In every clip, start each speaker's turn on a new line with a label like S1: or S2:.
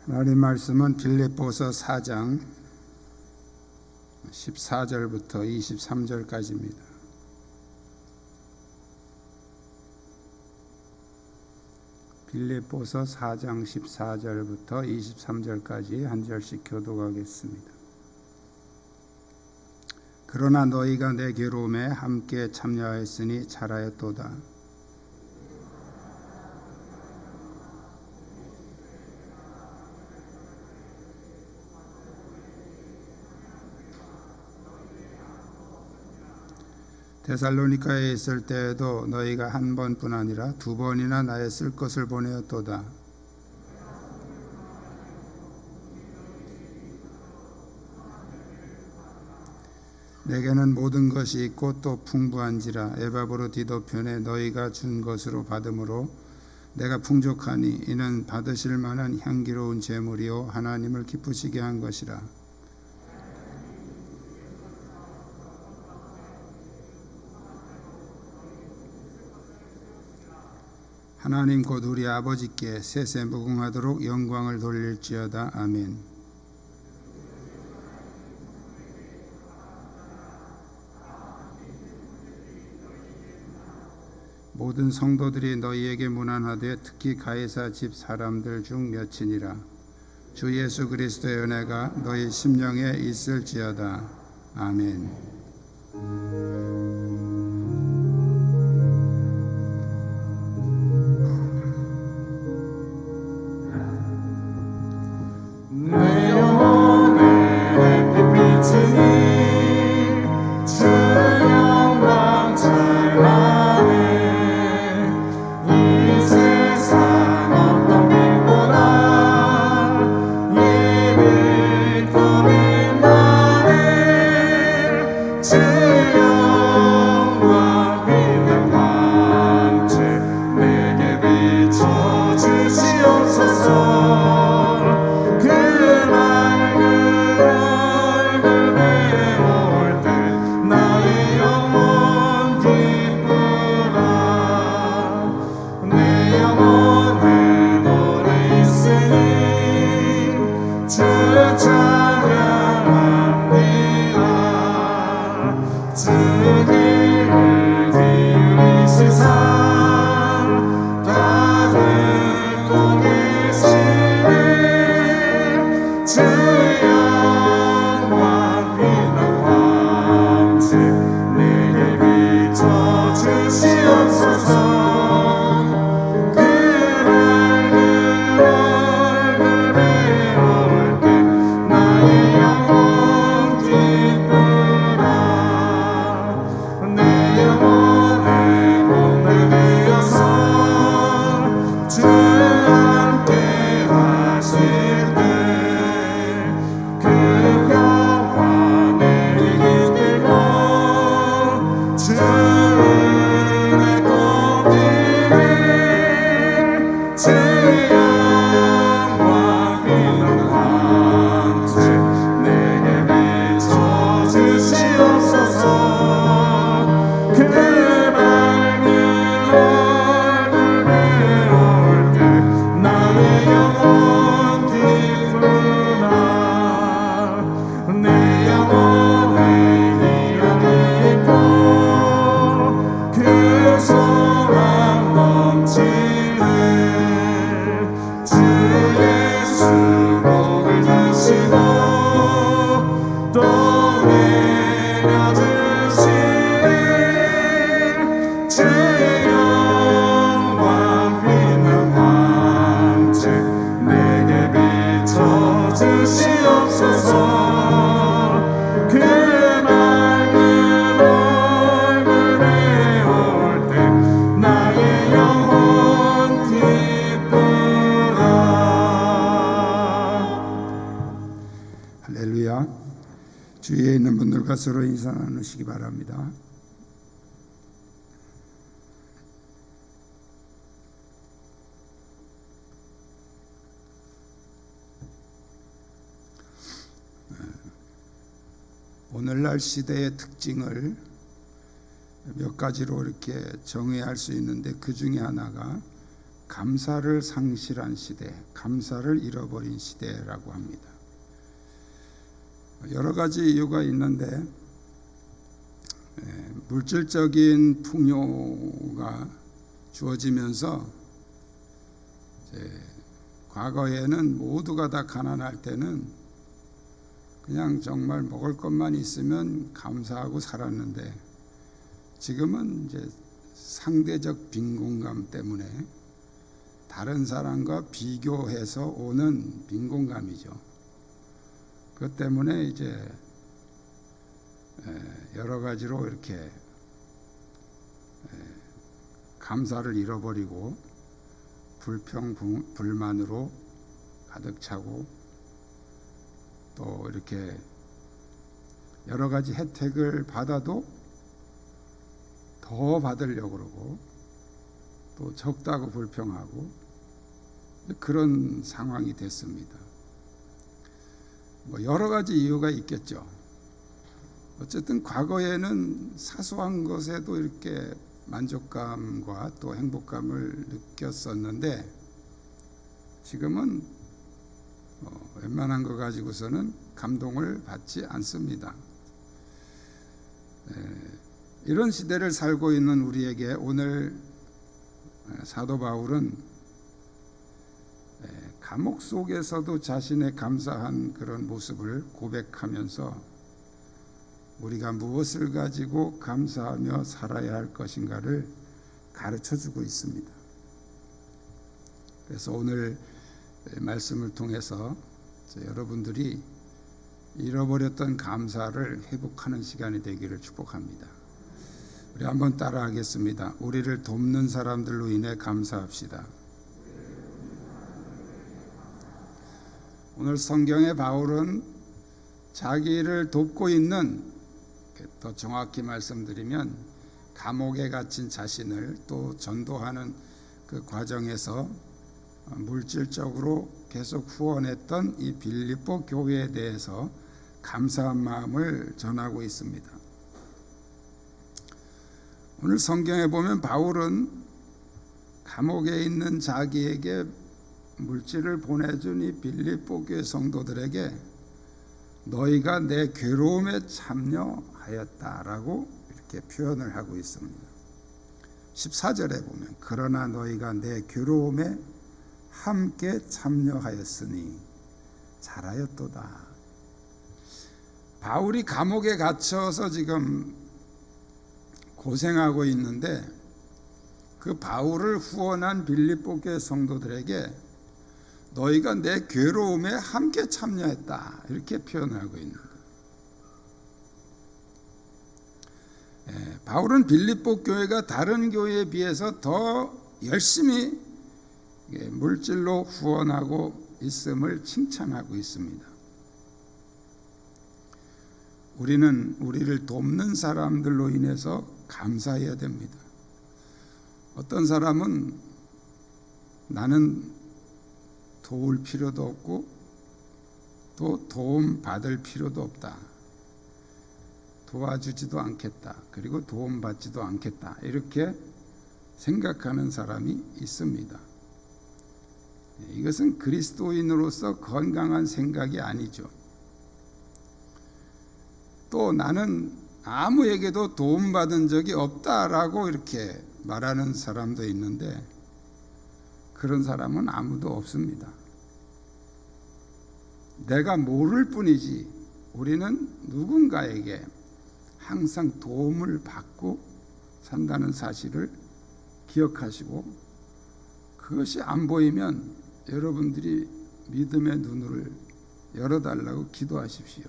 S1: 하나님 말씀은 빌립보서 4장 14절부터 23절까지입니다. 빌립보서 4장 14절부터 23절까지 한 절씩 교독하겠습니다. 그러나 너희가 내 괴로움에 함께 참여하였으니 잘하였도다. 데살로니가에 있을 때에도 너희가 한 번뿐 아니라 두 번이나 나의 쓸 것을 보내었도다. 내게는 모든 것이 있고 또 풍부한지라 에바브로디도 편에 너희가 준 것으로 받음으로 내가 풍족하니 이는 받으실 만한 향기로운 제물이요 하나님을 기쁘시게 한 것이라. 하나님 곧 우리 아버지께 세세 무궁하도록 영광을 돌릴지어다. 아멘. 모든 성도들이 너희에게 문안하되 특히 가이사 집 사람들 중 몇이니라. 주 예수 그리스도의 은혜가 너희 심령에 있을지어다. 아멘. 주위에 있는 분들과 서로 인사 나누시기 바랍니다. 오늘날 시대의 특징을 몇 가지로 이렇게 정의할 수 있는데 그 중에 하나가 감사를 상실한 시대, 감사를 잃어버린 시대라고 합니다. 여러 가지 이유가 있는데 물질적인 풍요가 주어지면서 과거에는 모두가 다 가난할 때는 그냥 정말 먹을 것만 있으면 감사하고 살았는데 지금은 이제 상대적 빈곤감 때문에 다른 사람과 비교해서 오는 빈곤감이죠. 그것 때문에 이제 여러 가지로 이렇게 감사를 잃어버리고 불평, 불만으로 가득 차고 또 이렇게 여러 가지 혜택을 받아도 더 받으려고 그러고 또 적다고 불평하고 그런 상황이 됐습니다. 여러 가지 이유가 있겠죠. 어쨌든 과거에는 사소한 것에도 이렇게 만족감과 또 행복감을 느꼈었는데 지금은 웬만한 거 가지고서는 감동을 받지 않습니다. 이런 시대를 살고 있는 우리에게 오늘 사도 바울은 감옥 속에서도 자신의 감사한 그런 모습을 고백하면서 우리가 무엇을 가지고 감사하며 살아야 할 것인가를 가르쳐주고 있습니다. 그래서 오늘 말씀을 통해서 여러분들이 잃어버렸던 감사를 회복하는 시간이 되기를 축복합니다. 우리 한번 따라하겠습니다. 우리를 돕는 사람들로 인해 감사합시다. 오늘 성경의 바울은 자기를 돕고 있는, 더 정확히 말씀드리면 감옥에 갇힌 자신을 또 전도하는 그 과정에서 물질적으로 계속 후원했던 이 빌립보 교회에 대해서 감사한 마음을 전하고 있습니다. 오늘 성경에 보면 바울은 감옥에 있는 자기에게 물질을 보내준 이 빌립보 교회 성도들에게 너희가 내 괴로움에 참여하였다라고 이렇게 표현을 하고 있습니다. 14절에 보면 그러나 너희가 내 괴로움에 함께 참여하였으니 잘하였도다. 바울이 감옥에 갇혀서 지금 고생하고 있는데 그 바울을 후원한 빌립보 교회 성도들에게 너희가 내 괴로움에 함께 참여했다 이렇게 표현하고 있는 거예요. 바울은 빌립보 교회가 다른 교회에 비해서 더 열심히 물질로 후원하고 있음을 칭찬하고 있습니다. 우리는 우리를 돕는 사람들로 인해서 감사해야 됩니다. 어떤 사람은 나는 도울 필요도 없고 또 도움 받을 필요도 없다. 도와주지도 않겠다. 그리고 도움 받지도 않겠다. 이렇게 생각하는 사람이 있습니다. 이것은 그리스도인으로서 건강한 생각이 아니죠. 또 나는 아무에게도 도움받은 적이 없다라고 이렇게 말하는 사람도 있는데 그런 사람은 아무도 없습니다. 내가 모를 뿐이지 우리는 누군가에게 항상 도움을 받고 산다는 사실을 기억하시고 그것이 안 보이면 여러분들이 믿음의 눈을 열어달라고 기도하십시오.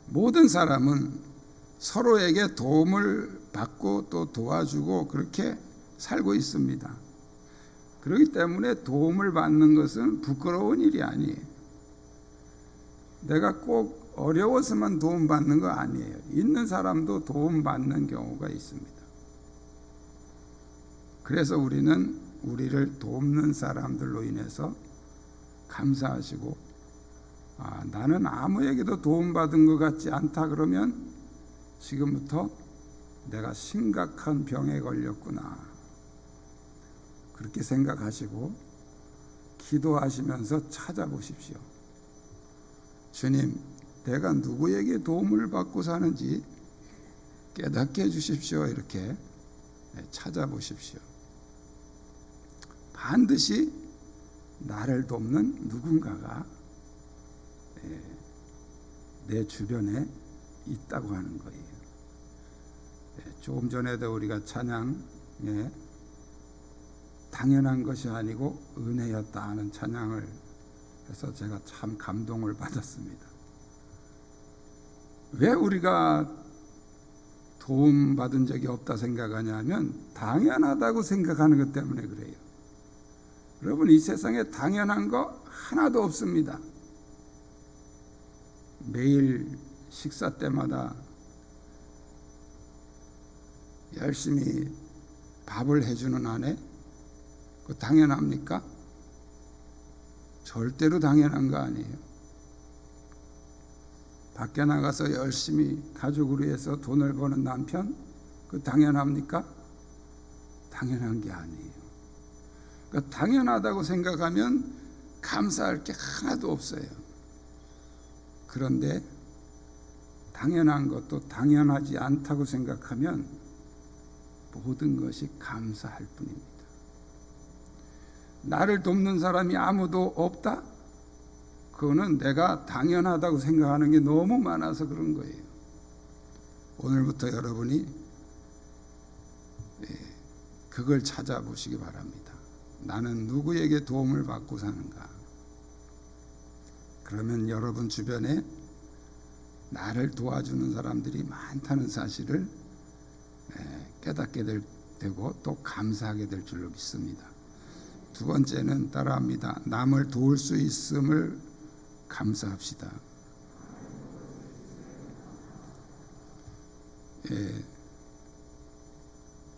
S1: 모든 사람은 서로에게 도움을 받고 또 도와주고 그렇게 살고 있습니다. 그렇기 때문에 도움을 받는 것은 부끄러운 일이 아니에요. 내가 꼭 어려워서만 도움받는 거 아니에요. 있는 사람도 도움받는 경우가 있습니다. 그래서 우리는 우리를 돕는 사람들로 인해서 감사하시고 나는 아무에게도 도움받은 것 같지 않다 그러면 지금부터 내가 심각한 병에 걸렸구나. 그렇게 생각하시고 기도하시면서 찾아보십시오. 주님, 내가 누구에게 도움을 받고 사는지 깨닫게 해주십시오. 이렇게 찾아보십시오. 반드시 나를 돕는 누군가가 내 주변에 있다고 하는 거예요. 조금 전에도 우리가 찬양에 당연한 것이 아니고 은혜였다 하는 찬양을 해서 제가 참 감동을 받았습니다. 왜 우리가 도움받은 적이 없다 생각하냐면 당연하다고 생각하는 것 때문에 그래요. 여러분, 이 세상에 당연한 거 하나도 없습니다. 매일 식사 때마다 열심히 밥을 해주는 아내, 그거 당연합니까? 절대로 당연한 거 아니에요. 밖에 나가서 열심히 가족을 위해서 돈을 버는 남편, 그거 당연합니까? 당연한 게 아니에요. 그러니까 당연하다고 생각하면 감사할 게 하나도 없어요. 그런데 당연한 것도 당연하지 않다고 생각하면 모든 것이 감사할 뿐입니다. 나를 돕는 사람이 아무도 없다? 그거는 내가 당연하다고 생각하는 게 너무 많아서 그런 거예요. 오늘부터 여러분이 그걸 찾아보시기 바랍니다. 나는 누구에게 도움을 받고 사는가? 그러면 여러분 주변에 나를 도와주는 사람들이 많다는 사실을 깨닫게 되고 또 감사하게 될 줄로 믿습니다. 두 번째는 따라합니다. 남을 도울 수 있음을 감사합시다.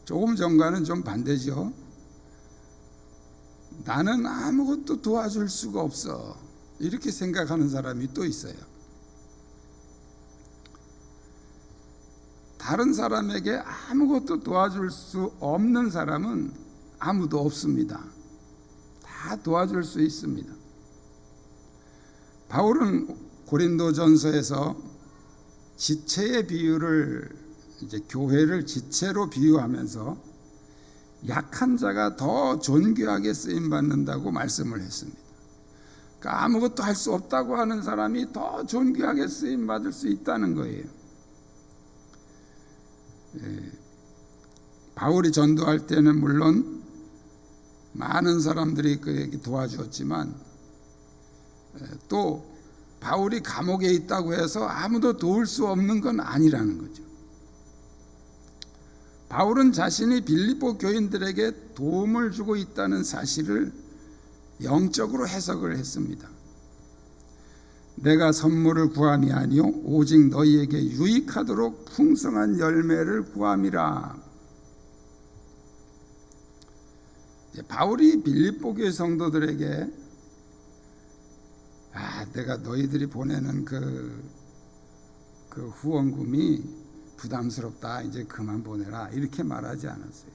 S1: 조금 전과는 좀 반대죠. 나는 아무것도 도와줄 수가 없어, 이렇게 생각하는 사람이 또 있어요. 다른 사람에게 아무것도 도와줄 수 없는 사람은 아무도 없습니다. 다 도와줄 수 있습니다. 바울은 고린도전서에서 지체의 비유를, 이제 교회를 지체로 비유하면서 약한 자가 더 존귀하게 쓰임 받는다고 말씀을 했습니다. 그러니까 아무것도 할 수 없다고 하는 사람이 더 존귀하게 쓰임 받을 수 있다는 거예요. 바울이 전도할 때는 물론 많은 사람들이 그에게 도와주었지만 또 바울이 감옥에 있다고 해서 아무도 도울 수 없는 건 아니라는 거죠. 바울은 자신이 빌립보 교인들에게 도움을 주고 있다는 사실을 영적으로 해석을 했습니다. 내가 선물을 구함이 아니요 오직 너희에게 유익하도록 풍성한 열매를 구함이라. 바울이 빌립보 교회 성도들에게 내가 너희들이 보내는 그 후원금이 부담스럽다, 이제 그만 보내라, 이렇게 말하지 않았어요.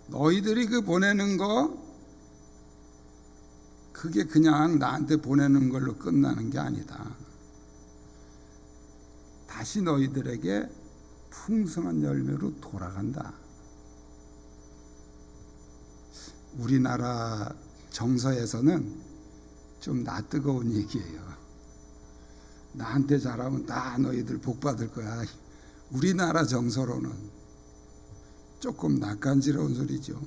S1: 너희들이 그 보내는 거 그게 그냥 나한테 보내는 걸로 끝나는 게 아니다. 다시 너희들에게 풍성한 열매로 돌아간다. 우리나라 정서에서는 좀 낯뜨거운 얘기예요. 나한테 잘하면 다 너희들 복 받을 거야. 우리나라 정서로는 조금 낯간지러운 소리죠.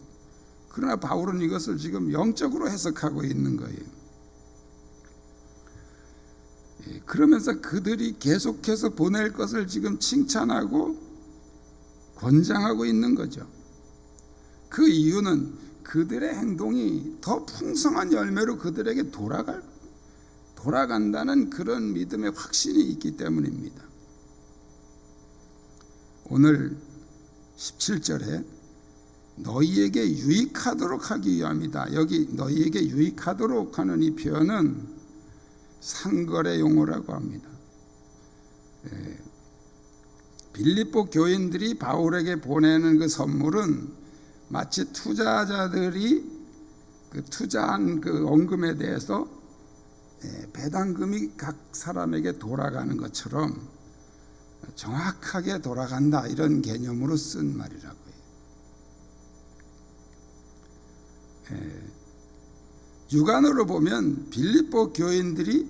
S1: 그러나 바울은 이것을 지금 영적으로 해석하고 있는 거예요. 그러면서 그들이 계속해서 보낼 것을 지금 칭찬하고 권장하고 있는 거죠. 그 이유는 그들의 행동이 더 풍성한 열매로 그들에게 돌아간다는 그런 믿음의 확신이 있기 때문입니다. 오늘 17절에 너희에게 유익하도록 하기 위함이다. 여기 너희에게 유익하도록 하는 이 표현은 상거래 용어라고 합니다. 빌립보 교인들이 바울에게 보내는 그 선물은 마치 투자자들이 그 투자한 그 원금에 대해서 배당금이 각 사람에게 돌아가는 것처럼 정확하게 돌아간다, 이런 개념으로 쓴 말이라고 해요. 육안으로 보면 빌립보 교인들이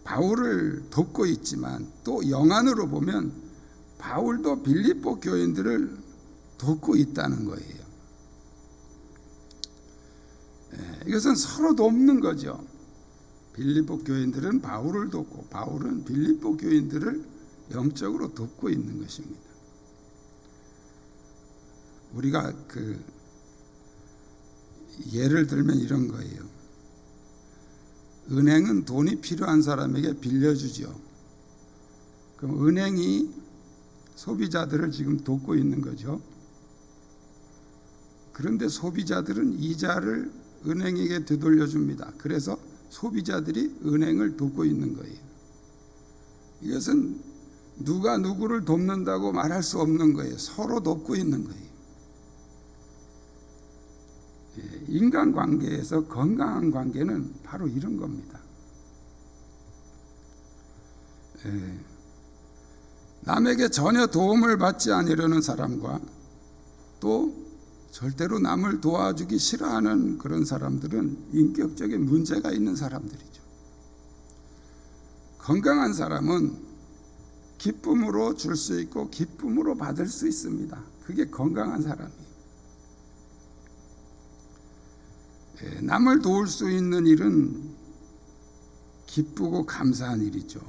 S1: 바울을 돕고 있지만, 또 영안으로 보면 바울도 빌립보 교인들을 돕고 있다는 거예요. 이것은 서로 돕는 거죠. 빌립보 교인들은 바울을 돕고 바울은 빌립보 교인들을 영적으로 돕고 있는 것입니다. 우리가 예를 들면 이런 거예요. 은행은 돈이 필요한 사람에게 빌려주죠. 그럼 은행이 소비자들을 지금 돕고 있는 거죠. 그런데 소비자들은 이자를 은행에게 되돌려줍니다. 그래서 소비자들이 은행을 돕고 있는 거예요. 이것은 누가 누구를 돕는다고 말할 수 없는 거예요. 서로 돕고 있는 거예요. 인간관계에서 건강한 관계는 바로 이런 겁니다. 남에게 전혀 도움을 받지 않으려는 사람과 또 절대로 남을 도와주기 싫어하는 그런 사람들은 인격적인 문제가 있는 사람들이죠. 건강한 사람은 기쁨으로 줄 수 있고 기쁨으로 받을 수 있습니다. 그게 건강한 사람이에요. 남을 도울 수 있는 일은 기쁘고 감사한 일이죠.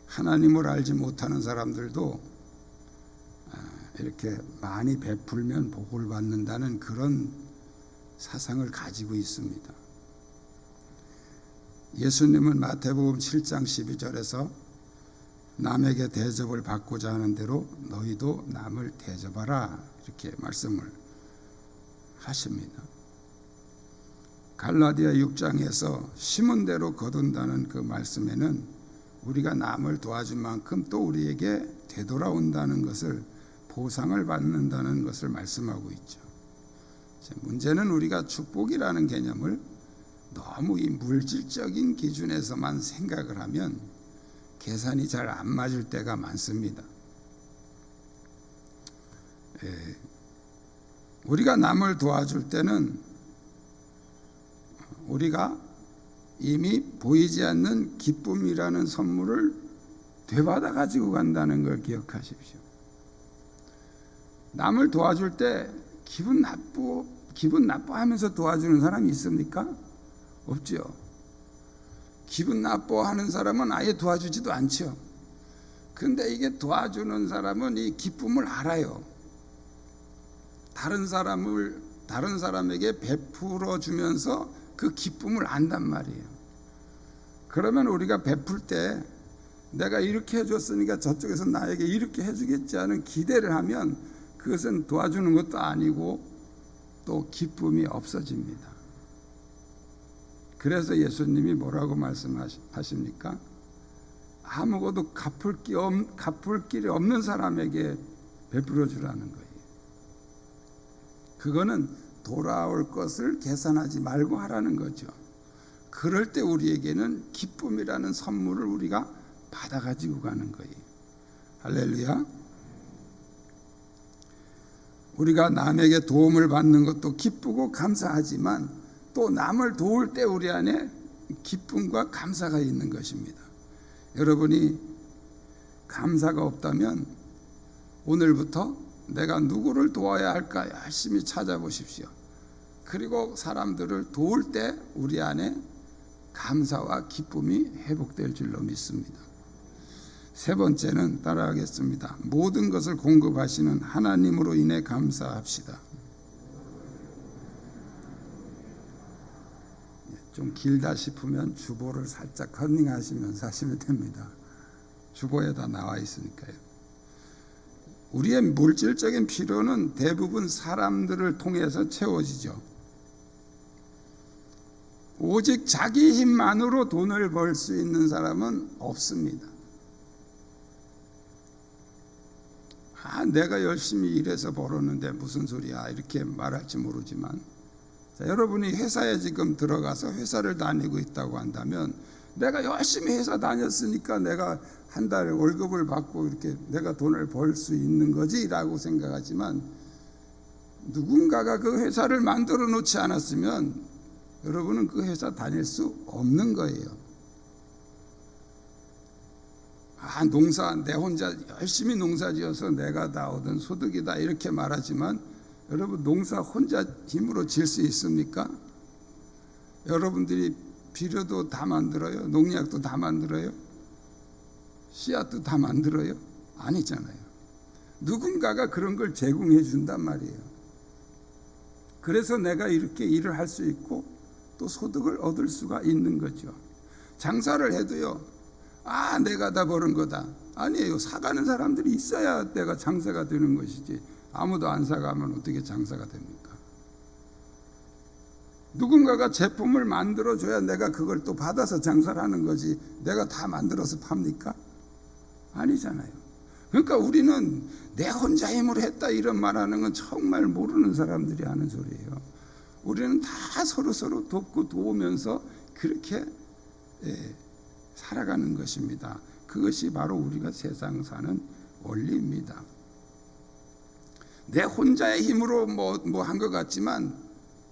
S1: 하나님을 알지 못하는 사람들도 이렇게 많이 베풀면 복을 받는다는 그런 사상을 가지고 있습니다. 예수님은 마태복음 7장 12절에서 남에게 대접을 받고자 하는 대로 너희도 남을 대접하라, 이렇게 말씀을 하십니다. 갈라디아 6장에서 심은 대로 거둔다는 그 말씀에는 우리가 남을 도와준 만큼 또 우리에게 되돌아온다는 것을, 보상을 받는다는 것을 말씀하고 있죠. 문제는 우리가 축복이라는 개념을 너무 이 물질적인 기준에서만 생각을 하면 계산이 잘 안 맞을 때가 많습니다. 우리가 남을 도와줄 때는 우리가 이미 보이지 않는 기쁨이라는 선물을 되받아 가지고 간다는 걸 기억하십시오. 남을 도와줄 때 기분 나빠하면서 도와주는 사람이 있습니까? 없죠. 기분 나빠하는 사람은 아예 도와주지도 않죠. 근데 이게 도와주는 사람은 이 기쁨을 알아요. 다른 사람에게 베풀어 주면서 그 기쁨을 안단 말이에요. 그러면 우리가 베풀 때 내가 이렇게 해줬으니까 저쪽에서 나에게 이렇게 해주겠지 하는 기대를 하면 그것은 도와주는 것도 아니고 또 기쁨이 없어집니다. 그래서 예수님이 뭐라고 말씀하십니까? 아무것도 갚을 길이 없는 사람에게 베풀어 주라는 거예요. 그거는 돌아올 것을 계산하지 말고 하라는 거죠. 그럴 때 우리에게는 기쁨이라는 선물을 우리가 받아 가지고 가는 거예요. 할렐루야. 우리가 남에게 도움을 받는 것도 기쁘고 감사하지만 또 남을 도울 때 우리 안에 기쁨과 감사가 있는 것입니다. 여러분이 감사가 없다면 오늘부터 내가 누구를 도와야 할까 열심히 찾아보십시오. 그리고 사람들을 도울 때 우리 안에 감사와 기쁨이 회복될 줄로 믿습니다. 세 번째는 따라하겠습니다. 모든 것을 공급하시는 하나님으로 인해 감사합시다. 좀 길다 싶으면 주보를 살짝 컨닝하시면서 하시면 됩니다. 주보에 다 나와 있으니까요. 우리의 물질적인 필요는 대부분 사람들을 통해서 채워지죠. 오직 자기 힘만으로 돈을 벌 수 있는 사람은 없습니다. 내가 열심히 일해서 벌었는데 무슨 소리야 이렇게 말할지 모르지만, 자, 여러분이 회사에 지금 들어가서 회사를 다니고 있다고 한다면 내가 열심히 회사 다녔으니까 내가 한 달에 월급을 받고 이렇게 내가 돈을 벌 수 있는 거지 라고 생각하지만, 누군가가 그 회사를 만들어 놓지 않았으면 여러분은 그 회사 다닐 수 없는 거예요. 농사 내 혼자 열심히 농사 지어서 내가 다 얻은 소득이다 이렇게 말하지만, 여러분 농사 혼자 힘으로 질 수 있습니까? 여러분들이 비료도 다 만들어요? 농약도 다 만들어요? 씨앗도 다 만들어요? 아니잖아요. 누군가가 그런 걸 제공해 준단 말이에요. 그래서 내가 이렇게 일을 할 수 있고 또 소득을 얻을 수가 있는 거죠. 장사를 해도요, 내가 다 버는 거다. 아니에요. 사가는 사람들이 있어야 내가 장사가 되는 것이지, 아무도 안 사가면 어떻게 장사가 됩니까? 누군가가 제품을 만들어줘야 내가 그걸 또 받아서 장사를 하는 거지, 내가 다 만들어서 팝니까? 아니잖아요. 그러니까 우리는 내 혼자 힘으로 했다 이런 말하는 건 정말 모르는 사람들이 하는 소리예요. 우리는 다 서로 돕고 도우면서 그렇게 살아가는 것입니다. 그것이 바로 우리가 세상 사는 원리입니다. 내 혼자의 힘으로 뭐 한 것 같지만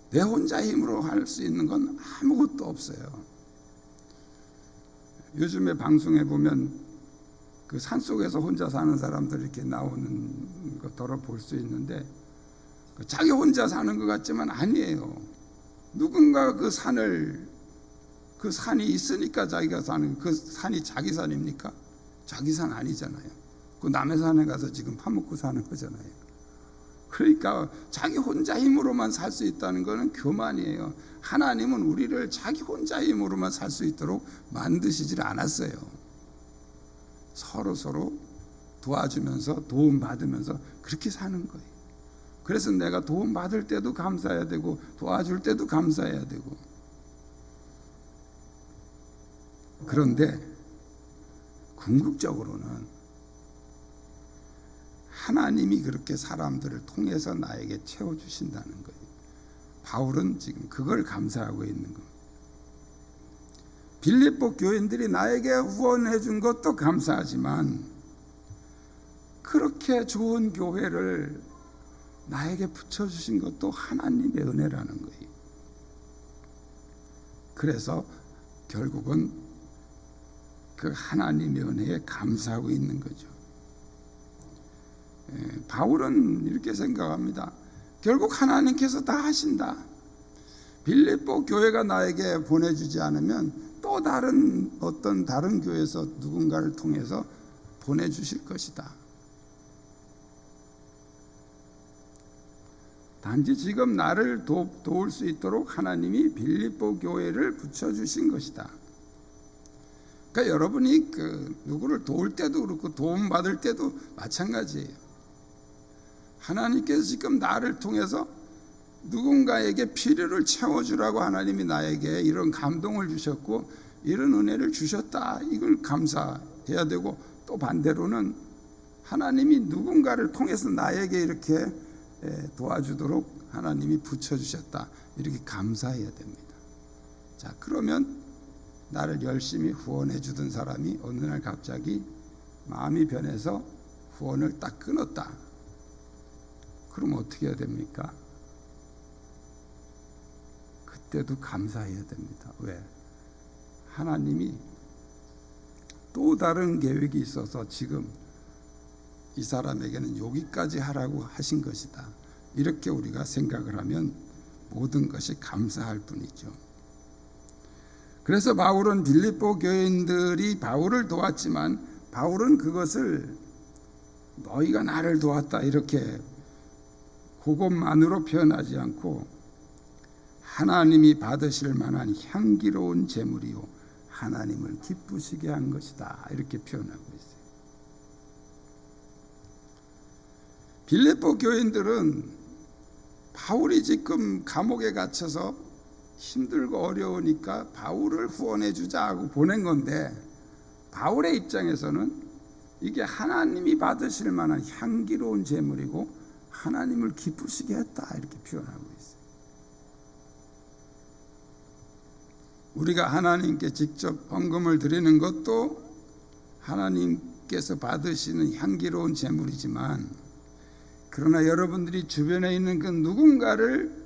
S1: 내 혼자 힘으로 할 수 있는 건 아무것도 없어요. 요즘에 방송에 보면 그 산속에서 혼자 사는 사람들 이렇게 나오는 것들을 볼 수 있는데, 자기 혼자 사는 것 같지만 아니에요. 누군가 그 산이 있으니까 자기가 사는, 그 산이 자기 산입니까? 자기 산 아니잖아요. 그 남의 산에 가서 지금 파먹고 사는 거잖아요. 그러니까 자기 혼자 힘으로만 살 수 있다는 것은 교만이에요. 하나님은 우리를 자기 혼자 힘으로만 살 수 있도록 만드시질 않았어요. 서로 도와주면서 도움받으면서 그렇게 사는 거예요. 그래서 내가 도움받을 때도 감사해야 되고 도와줄 때도 감사해야 되고. 그런데 궁극적으로는 하나님이 그렇게 사람들을 통해서 나에게 채워주신다는 거예요. 바울은 지금 그걸 감사하고 있는 겁니다. 빌립보 교인들이 나에게 후원해 준 것도 감사하지만, 그렇게 좋은 교회를 나에게 붙여주신 것도 하나님의 은혜라는 거예요. 그래서 결국은 그 하나님의 은혜에 감사하고 있는 거죠. 바울은 이렇게 생각합니다. 결국 하나님께서 다 하신다. 빌립보 교회가 나에게 보내주지 않으면 또 어떤 다른 교회에서 누군가를 통해서 보내주실 것이다. 단지 지금 나를 도울 수 있도록 하나님이 빌립보 교회를 붙여주신 것이다. 그러니까 여러분이 누구를 도울 때도 그렇고 도움받을 때도 마찬가지예요. 하나님께서 지금 나를 통해서 누군가에게 필요를 채워주라고 하나님이 나에게 이런 감동을 주셨고 이런 은혜를 주셨다. 이걸 감사해야 되고, 또 반대로는 하나님이 누군가를 통해서 나에게 이렇게 도와주도록 하나님이 붙여주셨다. 이렇게 감사해야 됩니다. 자, 그러면 나를 열심히 후원해 주던 사람이 어느 날 갑자기 마음이 변해서 후원을 딱 끊었다. 그럼 어떻게 해야 됩니까? 그때도 감사해야 됩니다. 왜? 하나님이 또 다른 계획이 있어서 지금 이 사람에게는 여기까지 하라고 하신 것이다. 이렇게 우리가 생각을 하면 모든 것이 감사할 뿐이죠. 그래서 바울은 빌립보 교인들이 바울을 도왔지만, 바울은 그것을 너희가 나를 도왔다 이렇게 그것만으로 표현하지 않고, 하나님이 받으실 만한 향기로운 제물이요 하나님을 기쁘시게 한 것이다 이렇게 표현하고 있어요. 빌립보 교인들은 바울이 지금 감옥에 갇혀서 힘들고 어려우니까 바울을 후원해 주자 하고 보낸 건데, 바울의 입장에서는 이게 하나님이 받으실 만한 향기로운 제물이고 하나님을 기쁘시게 했다, 이렇게 표현하고 있어요. 우리가 하나님께 직접 헌금을 드리는 것도 하나님께서 받으시는 향기로운 제물이지만, 그러나 여러분들이 주변에 있는 그 누군가를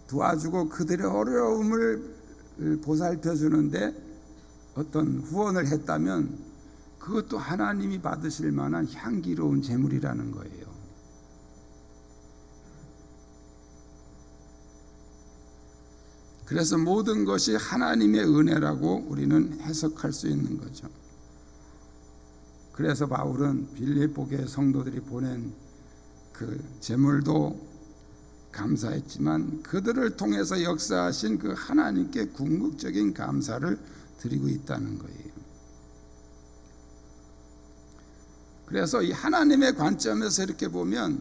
S1: 도와주고 그들의 어려움을 보살펴 주는데 어떤 후원을 했다면 그것도 하나님이 받으실 만한 향기로운 제물이라는 거예요. 그래서 모든 것이 하나님의 은혜라고 우리는 해석할 수 있는 거죠. 그래서 바울은 빌립보 교회 성도들이 보낸 그 제물도 감사했지만 그들을 통해서 역사하신 그 하나님께 궁극적인 감사를 드리고 있다는 거예요. 그래서 이 하나님의 관점에서 이렇게 보면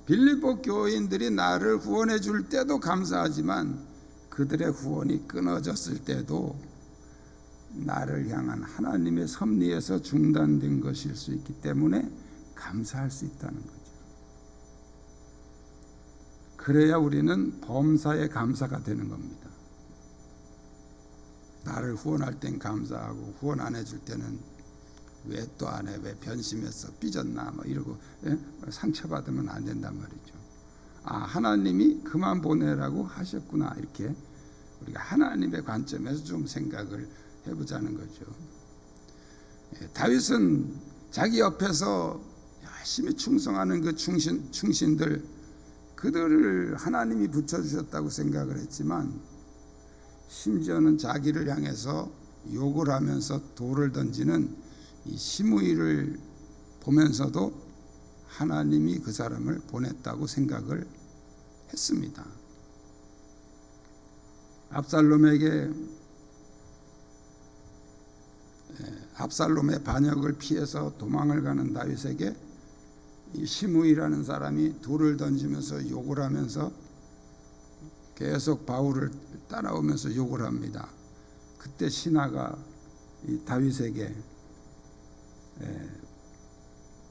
S1: 빌립보 교인들이 나를 후원해 줄 때도 감사하지만 그들의 후원이 끊어졌을 때도 나를 향한 하나님의 섭리에서 중단된 것일 수 있기 때문에 감사할 수 있다는 거죠. 그래야 우리는 범사에 감사가 되는 겁니다. 나를 후원할 땐 감사하고 후원 안 해줄 때는 왜 또 안 해? 왜 변심했어? 삐졌나? 뭐 이러고 상처받으면 안 된단 말이죠. 아, 하나님이 그만 보내라고 하셨구나, 이렇게 우리가 하나님의 관점에서 좀 생각을 해보자는 거죠. 다윗은 자기 옆에서 열심히 충성하는 그 충신들, 그들을 하나님이 붙여주셨다고 생각을 했지만 심지어는 자기를 향해서 욕을 하면서 돌을 던지는 이 시므이를 보면서도 하나님이 그 사람을 보냈다고 생각을 했습니다. 압살롬의 반역을 피해서 도망을 가는 다윗에게 이 시므이라는 사람이 돌을 던지면서 욕을 하면서 계속 바울을 따라오면서 욕을 합니다. 그때 신하가 이 다윗에게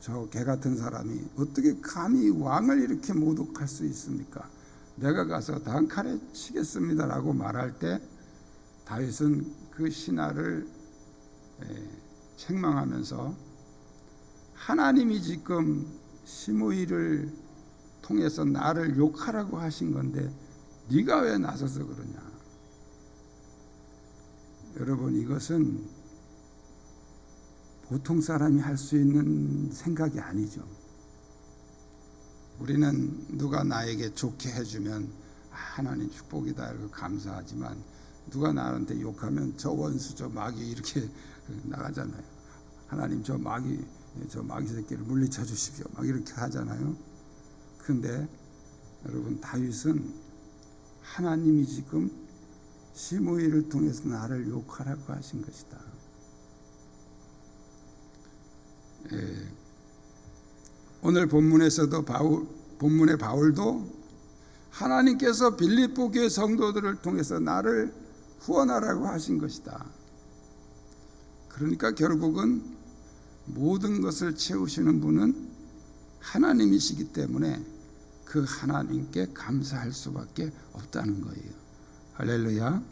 S1: 저 개 같은 사람이 어떻게 감히 왕을 이렇게 모독할 수 있습니까? 내가 가서 단칼에 치겠습니다라고 말할 때 다윗은 그 신하를 책망하면서 하나님이 지금 시므이를 통해서 나를 욕하라고 하신 건데 네가 왜 나서서 그러냐. 여러분, 이것은 보통 사람이 할 수 있는 생각이 아니죠. 우리는 누가 나에게 좋게 해주면 하나님 축복이다 이렇게 감사하지만 누가 나한테 욕하면 저 원수 저 마귀 이렇게 나가잖아요. 하나님 저 마귀 새끼를 물리쳐 주십시오 막 이렇게 하잖아요. 그런데 여러분, 다윗은 하나님이 지금 시므이를 통해서 나를 욕하라고 하신 것이다. 오늘 본문에서도 본문의 바울도 하나님께서 빌립보 교회 성도들을 통해서 나를 후원하라고 하신 것이다. 그러니까 결국은 모든 것을 채우시는 분은 하나님이시기 때문에 그 하나님께 감사할 수밖에 없다는 거예요. 할렐루야.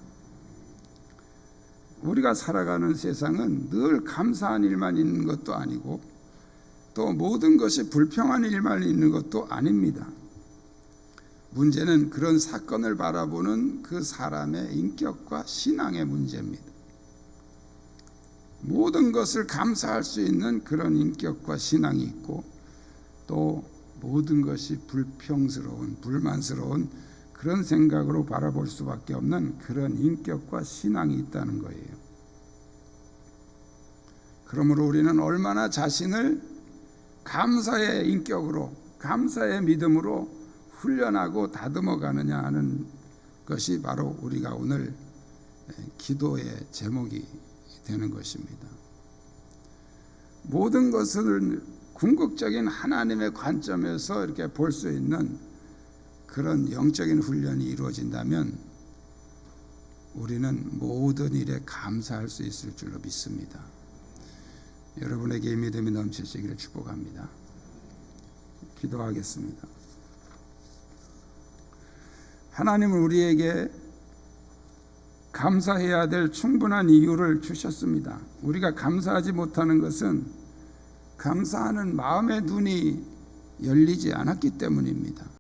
S1: 우리가 살아가는 세상은 늘 감사한 일만 있는 것도 아니고 또 모든 것이 불평한 일만 있는 것도 아닙니다. 문제는 그런 사건을 바라보는 그 사람의 인격과 신앙의 문제입니다. 모든 것을 감사할 수 있는 그런 인격과 신앙이 있고 또 모든 것이 불평스러운, 불만스러운 그런 생각으로 바라볼 수밖에 없는 그런 인격과 신앙이 있다는 거예요. 그러므로 우리는 얼마나 자신을 감사의 인격으로, 감사의 믿음으로 훈련하고 다듬어 가느냐 하는 것이 바로 우리가 오늘 기도의 제목이 되는 것입니다. 모든 것을 궁극적인 하나님의 관점에서 이렇게 볼 수 있는 그런 영적인 훈련이 이루어진다면 우리는 모든 일에 감사할 수 있을 줄로 믿습니다. 여러분에게 이 믿음이 넘치시기를 축복합니다. 기도하겠습니다. 하나님은 우리에게 감사해야 될 충분한 이유를 주셨습니다. 우리가 감사하지 못하는 것은 감사하는 마음의 눈이 열리지 않았기 때문입니다.